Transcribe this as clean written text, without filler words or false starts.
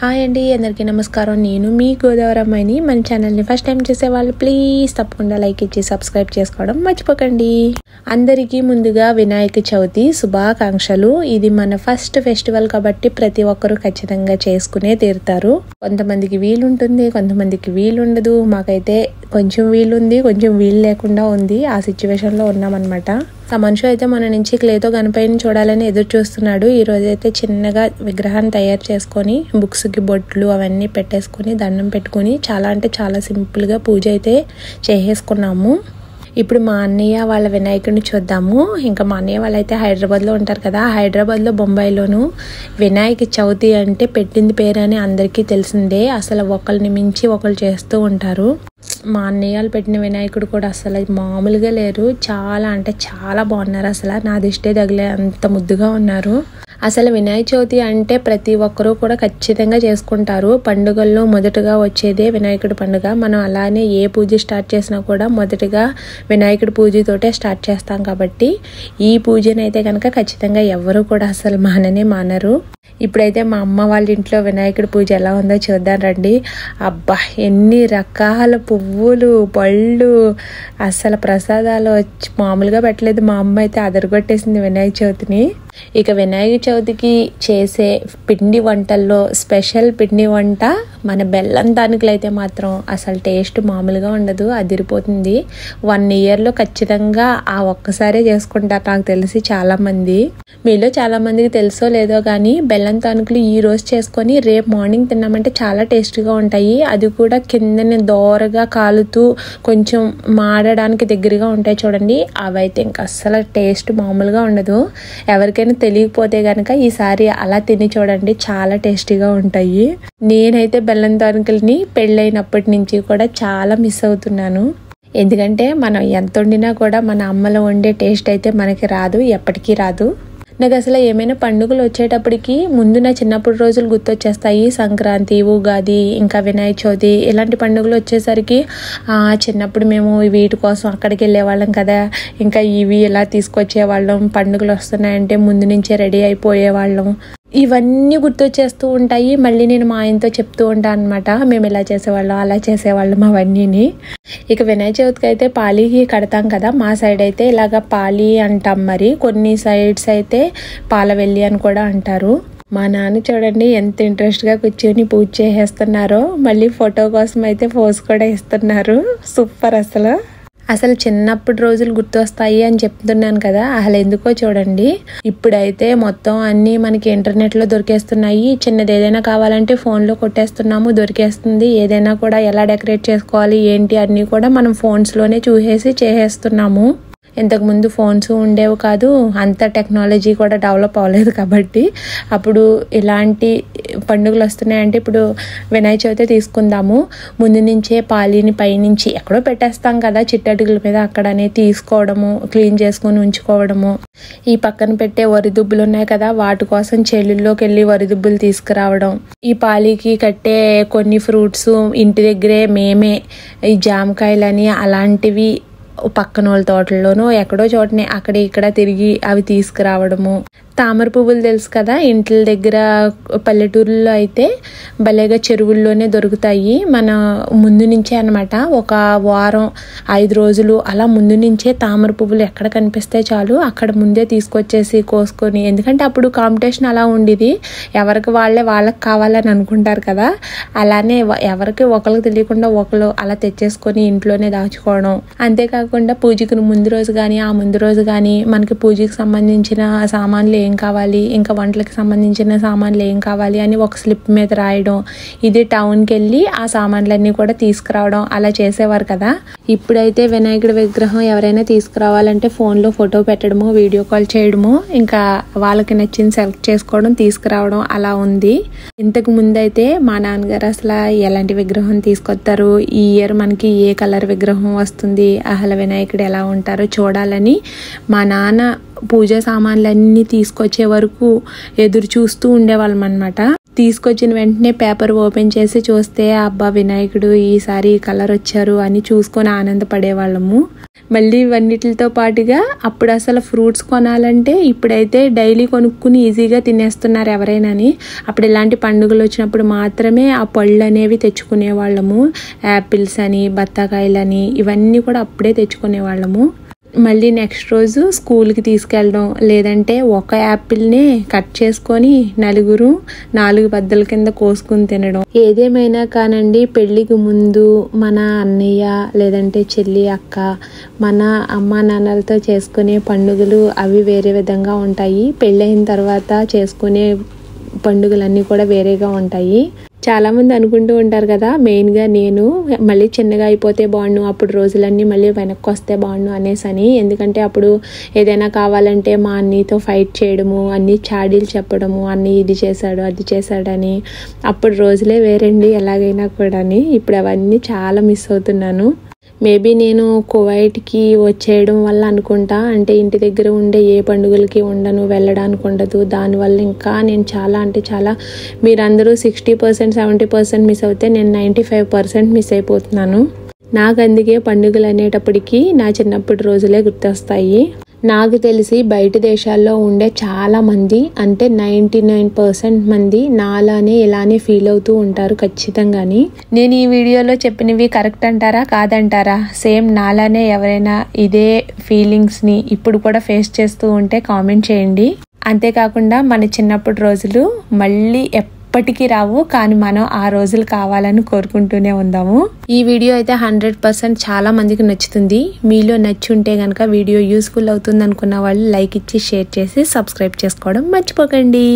Hi అండి, అందరికీ నమస్కారం. నేను మీ గోదావరమ్మని. మన ఛానల్ని ఫస్ట్ టైం చేసేవాళ్ళు ప్లీజ్ తప్పకుండా లైక్ ఇచ్చి సబ్స్క్రైబ్ చేసుకోవడం మర్చిపోకండి. అందరికీ ముందుగా వినాయక చవితి శుభాకాంక్షలు. ఇది మన ఫస్ట్ ఫెస్టివల్ కాబట్టి ప్రతి ఒక్కరూ ఖచ్చితంగా చేసుకునే తీరుతారు. కొంతమందికి వీలుంటుంది, కొంతమందికి వీలుండదు. మాకైతే కొంచెం వీలుంది, కొంచెం వీలు లేకుండా ఉంది. ఆ సిచ్యువేషన్లో ఉన్నామన్నమాట. ఆ మనిషి అయితే మన నుంచి క్లేతో గణపతిని చూడాలని ఎదురు చూస్తున్నాడు. ఈ రోజైతే చిన్నగా విగ్రహాన్ని తయారు చేసుకొని బుక్స్కి బొట్లు అవన్నీ పెట్టేసుకొని దండం పెట్టుకొని చాలా అంటే చాలా సింపుల్గా పూజ అయితే చేసేసుకున్నాము. ఇప్పుడు మా అన్నయ్య వాళ్ళ వినాయకుడిని చూద్దాము. ఇంకా మా అన్నయ్య వాళ్ళు అయితే హైదరాబాద్లో ఉంటారు కదా. హైదరాబాద్లో బొంబాయిలోను వినాయక చవితి అంటే పెట్టింది పేరు అని అందరికీ తెలిసిందే. అసలు ఒకరిని మించి ఒకరు చేస్తూ ఉంటారు. మా అన్నయ్యలు పెట్టిన వినాయకుడు కూడా అసలు మామూలుగా లేరు. చాలా అంటే చాలా బాగున్నారు. అసలు నా దిష్టే తగిలే అంత ముద్దుగా ఉన్నారు. అసలు వినాయక చవితి అంటే ప్రతి ఒక్కరూ కూడా ఖచ్చితంగా చేసుకుంటారు. పండుగల్లో మొదటగా వచ్చేదే వినాయకుడి పండుగ. మనం అలానే ఏ పూజ స్టార్ట్ చేసినా కూడా మొదటగా వినాయకుడి పూజతోటే స్టార్ట్ చేస్తాం కాబట్టి ఈ పూజనైతే కనుక ఖచ్చితంగా ఎవరు కూడా అసలు మానరు. ఇప్పుడైతే మా అమ్మ వాళ్ళ ఇంట్లో వినాయకుడి పూజ ఎలా ఉందో చూద్దాం రండి. అబ్బా, ఎన్ని రకాల పువ్వులు, పళ్ళు, అసలు ప్రసాదాలు వచ్చి మామూలుగా పెట్టలేదు. మా అమ్మ అయితే అదరగొట్టేసింది వినాయక చవితిని. ఇక వినాయక చవితికి చేసే పిండి వంటల్లో స్పెషల్ పిండి వంట మన బెల్లం తానుకలు అయితే మాత్రం అసలు టేస్ట్ మామూలుగా ఉండదు, అదిరిపోతుంది. 1 yearలో ఖచ్చితంగా ఆ ఒక్కసారే చేసుకుంటారు నాకు తెలిసి చాలామంది. మీలో చాలామందికి తెలుసో లేదో కానీ బెల్లం తానుకలు ఈ రోజు చేసుకొని రేపు మార్నింగ్ తిన్నామంటే చాలా టేస్టీగా ఉంటాయి. అది కూడా కిందనే దోరగా కాలుతూ కొంచెం మాడడానికి దగ్గరగా ఉంటాయి చూడండి. అవైతే ఇంకా అస్సలు టేస్ట్ మామూలుగా ఉండదు. ఎవరికైనా తెలియకపోతే కనుక ఈసారి అలా తిని చూడండి, చాలా టేస్టీగా ఉంటాయి. నేనైతే బెల్లం తానుకల్ని పెళ్ళైనప్పటి నుంచి కూడా చాలా మిస్ అవుతున్నాను. ఎందుకంటే మనం ఎంత వండినా కూడా మన అమ్మలో వండే టేస్ట్ అయితే మనకి రాదు, ఎప్పటికీ రాదు. నాకు అసలు ఏమైనా పండుగలు వచ్చేటప్పటికి ముందు నా చిన్నప్పుడు రోజులు గుర్తొచ్చేస్తాయి. సంక్రాంతి, ఉగాది, ఇంకా వినాయక చవితి ఇలాంటి పండుగలు వచ్చేసరికి చిన్నప్పుడు మేము వీటి కోసం అక్కడికి వెళ్ళే వాళ్ళం కదా. ఇంకా ఇవి ఇలా తీసుకొచ్చేవాళ్ళం. పండుగలు వస్తున్నాయంటే ముందు నుంచే రెడీ అయిపోయేవాళ్ళం. ఇవన్నీ గుర్తొచ్చేస్తూ ఉంటాయి. మళ్ళీ నేను మా ఆయనతో చెప్తూ ఉంటాను అనమాట, మేము ఇలా చేసేవాళ్ళం అలా చేసేవాళ్ళం అవన్నీని. ఇక వినాయక చవితికి అయితే పాలీకి కడతాం కదా. మా సైడ్ అయితే ఇలాగ పాలి అంటాం. మరి కొన్ని సైడ్స్ అయితే పాలవెల్లి అని కూడా అంటారు. మా నాన్న చూడండి ఎంత ఇంట్రెస్ట్గా కూర్చొని పూజ చేసేస్తున్నారో. మళ్ళీ ఫోటో కోసం అయితే పోజ్ కూడా ఇస్తున్నారు. సూపర్. అసలు చిన్నప్పటి రోజులు గుర్తొస్తాయి అని చెప్తున్నాను కదా. అసలు ఎందుకో చూడండి, ఇప్పుడైతే మొత్తం అన్నీ మనకి ఇంటర్నెట్లో దొరికేస్తున్నాయి. చిన్నది ఏదైనా కావాలంటే ఫోన్లో కొట్టేస్తున్నాము, దొరికేస్తుంది. ఏదైనా కూడా ఎలా డెకరేట్ చేసుకోవాలి ఏంటి అన్నీ కూడా మనం ఫోన్స్లోనే చూసేసి చేసేస్తున్నాము. ఇంతకుముందు ఫోన్స్ ఉండేవి కాదు, అంత టెక్నాలజీ కూడా డెవలప్ అవ్వలేదు కాబట్టి. అప్పుడు ఇలాంటి పండుగలు వస్తున్నాయంటే ఇప్పుడు వినాయక చవితి తీసుకుందాము. ముందు నుంచే పాలిని పైనుంచి ఎక్కడో పెట్టేస్తాం కదా చిట్టడుగుల మీద, అక్కడనే తీసుకోవడము, క్లీన్ చేసుకొని ఉంచుకోవడము. ఈ పక్కన పెట్టే వరిదుబ్బులు ఉన్నాయి కదా, వాటి కోసం చెల్లుల్లోకి వెళ్ళి వరిదుబ్బులు తీసుకురావడం. ఈ పాలికి కట్టే కొన్ని ఫ్రూట్స్ ఇంటి దగ్గరే మేమే ఈ జామకాయలని అలాంటివి పక్కన వాళ్ళ తోటల్లోనూ ఎక్కడో చోటనే అక్కడ ఇక్కడ తిరిగి అవి తీసుకురావడము. తామర పువ్వులు తెలుసు కదా, ఇంట్ల దగ్గర పల్లెటూరులో అయితే భలేగా చెరువుల్లోనే దొరుకుతాయి. మన ముందు నుంచే అనమాట, ఒక వారం 5 రోజులు అలా ముందు నుంచే తామర పువ్వులు ఎక్కడ కనిపిస్తే చాలు అక్కడ ముందే తీసుకొచ్చేసి కోసుకొని. ఎందుకంటే అప్పుడు కాంపిటీషన్ అలా ఉండేది, ఎవరికి వాళ్ళకి కావాలని అనుకుంటారు కదా. అలానే ఎవరికి ఒకరికి తెలియకుండా ఒకరు అలా తెచ్చేసుకొని ఇంట్లోనే దాచుకోవడం. అంతేకాకుండా పూజకి ముందు రోజు కానీ ఆ ముందు రోజు కానీ మనకి పూజకి సంబంధించిన సామాన్లు ఏం కావాలి, ఇంకా వంటలకు సంబంధించిన సామాన్లు ఏం కావాలి అని ఒక స్లిప్ మీద రాయడం. ఇది టౌన్కి వెళ్ళి ఆ సామాన్లన్నీ కూడా తీసుకురావడం అలా చేసేవారు కదా. ఇప్పుడైతే వినాయకుడి విగ్రహం ఎవరైనా తీసుకురావాలంటే ఫోన్లో ఫోటో పెట్టడము, వీడియో కాల్ చేయడము, ఇంకా వాళ్ళకి నచ్చింది సెలెక్ట్ చేసుకోవడం, తీసుకురావడం అలా ఉంది. ఇంతకు ముందు అయితే మా నాన్నగారు అసలు ఎలాంటి విగ్రహం తీసుకొస్తారు, ఈ ఇయర్ మనకి ఏ కలర్ విగ్రహం వస్తుంది, అసలు వినాయకుడు ఎలా ఉంటారో చూడాలని మా నాన్న పూజా సామాన్లన్నీ తీసుకొచ్చే వరకు ఎదురు చూస్తూ ఉండేవాళ్ళం అనమాట. తీసుకొచ్చిన వెంటనే పేపర్ ఓపెన్ చేసి చూస్తే అబ్బా వినాయకుడు ఈసారి కలర్ వచ్చారు అని చూసుకొని ఆనందపడేవాళ్ళము. మళ్ళీ ఇవన్నిటితో పాటుగా అప్పుడు అసలు ఫ్రూట్స్ కొనాలంటే ఇప్పుడైతే డైలీ కొనుక్కుని ఈజీగా తినేస్తున్నారు ఎవరైనాని. అప్పుడు ఇలాంటి పండుగలు వచ్చినప్పుడు మాత్రమే ఆ పళ్ళు అనేవి తెచ్చుకునే వాళ్ళము. యాపిల్స్ అని, బత్తాకాయలని ఇవన్నీ కూడా అప్పుడే తెచ్చుకునే వాళ్ళము. మళ్ళీ నెక్స్ట్ రోజు స్కూల్కి తీసుకెళ్ళడం, లేదంటే ఒక యాపిల్నే కట్ చేసుకొని నలుగురు 4 బద్దల కింద కోసుకుని తినడం. ఏదేమైనా కానండి, పెళ్ళికి ముందు మన అన్నయ్య లేదంటే చెల్లి, అక్క, మన అమ్మ నాన్నలతో చేసుకునే పండుగలు అవి వేరే విధంగా ఉంటాయి. పెళ్ళైన తర్వాత చేసుకునే పండుగలన్నీ కూడా వేరేగా ఉంటాయి. చాలామంది అనుకుంటూ ఉంటారు కదా, మెయిన్గా నేను మళ్ళీ చిన్నగా అయిపోతే బాగుండు, అప్పుడు రోజులన్నీ మళ్ళీ వెనక్కి వస్తే బాగుండు అనేసని. ఎందుకంటే అప్పుడు ఏదైనా కావాలంటే మా అన్నయ్యతో ఫైట్ చేయడము, అన్ని చాడీలు చెప్పడము, అన్నయ్య ఇది చేశాడు అది చేశాడని. అప్పుడు రోజులే వేరండి ఎలాగైనా కూడా. ఇప్పుడు అవన్నీ చాలా మిస్ అవుతున్నాను. మేబీ నేను కువైట్కి వచ్చేయడం వల్ల అనుకుంటా, అంటే ఇంటి దగ్గర ఉండే ఏ పండుగలకి ఉండను, వెళ్ళడానికి ఉండదు. దానివల్ల ఇంకా నేను చాలా మీరందరూ 60% 70% మిస్ అవుతే నేను 95% మిస్ అయిపోతున్నాను. నాకు అందుకే పండుగలు అనేటప్పటికీ నా చిన్నప్పటి రోజులే గుర్తొస్తాయి. నాకు తెలిసి బయట దేశాల్లో ఉండే చాలా మంది, అంటే 99% మంది నాలానే ఇలానే ఫీల్ అవుతూ ఉంటారు ఖచ్చితంగాని. నేను ఈ వీడియోలో చెప్పినవి కరెక్ట్ అంటారా కాదంటారా? సేమ్ నాలానే ఎవరైనా ఇదే ఫీలింగ్స్ని ఇప్పుడు కూడా ఫేస్ చేస్తూ ఉంటే కామెంట్ చేయండి. అంతేకాకుండా మన చిన్నప్పటి రోజులు మళ్ళీ ఎప్పటికీ రావు, కానీ మనం ఆ రోజులు కావాలని కోరుకుంటూనే ఉందాము. ఈ వీడియో అయితే 100% చాలా మందికి నచ్చుతుంది. మీలో నచ్చి ఉంటే కనుక, వీడియో యూస్ఫుల్ అవుతుంది అనుకున్న వాళ్ళు లైక్ ఇచ్చి షేర్ చేసి సబ్స్క్రైబ్ చేసుకోవడం మర్చిపోకండి.